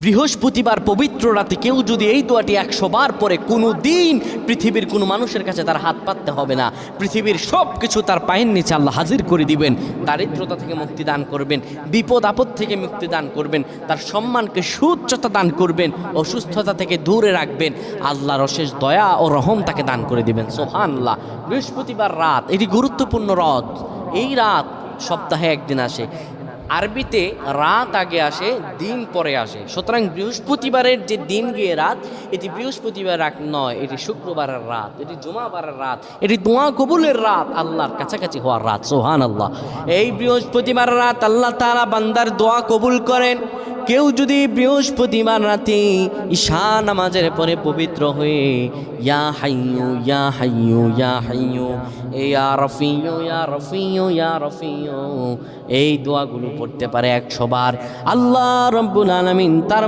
বৃহস্পতিবার পবিত্র রাতে কেউ যদি এই দোয়াটি 100 বার পরে কোনো দিন পৃথিবীর কোনো মানুষের কাছে তার হাত পাততে হবে না। পৃথিবীর সব কিছু তার পায়ের নিচে আল্লাহ হাজির করে দিবেন। দারিদ্রতা থেকে মুক্তি দান করবেন, বিপদ আপদ থেকে মুক্তি দান করবেন, তার সম্মানকে সুউচ্চতা দান করবেন, অসুস্থতা থেকে দূরে রাখবেন। আল্লাহর অশেষ দয়া ও রহম তাকে দান করে দিবেন। সুবহানাল্লাহ। বৃহস্পতিবার রাত এটি গুরুত্বপূর্ণ রাত। এই রাত সপ্তাহে একদিন আসে। আরবিতে রাত আগে আসে, দিন পরে আসে। সুতরাং বৃহস্পতিবারের যে দিন গিয়ে রাত, এটি বৃহস্পতিবার রাত নয়, এটি শুক্রবারের রাত, এটি জুমাবারের রাত, এটি দোয়া কবুলের রাত, আল্লাহর কাছাকাছি হওয়ার রাত। সুবহানাল্লাহ। এই বৃহস্পতিবার রাত আল্লাহ তাআলা বান্দার দোয়া কবুল করেন। কেউ যদি বৃহস্পতিবার রাতে ঈশা নামাজের পরে পবিত্র হয়ে ইয়া হাইয়ু ইয়া হাইয়ু ইয়া হাইয়ু ইয়া রফিয়ু ইয়া রফিয়ু ইয়া রফিয়ু এই দোয়াগুলো পড়তে পারে 100 বার, আল্লাহ রাব্বুল আলামিন তার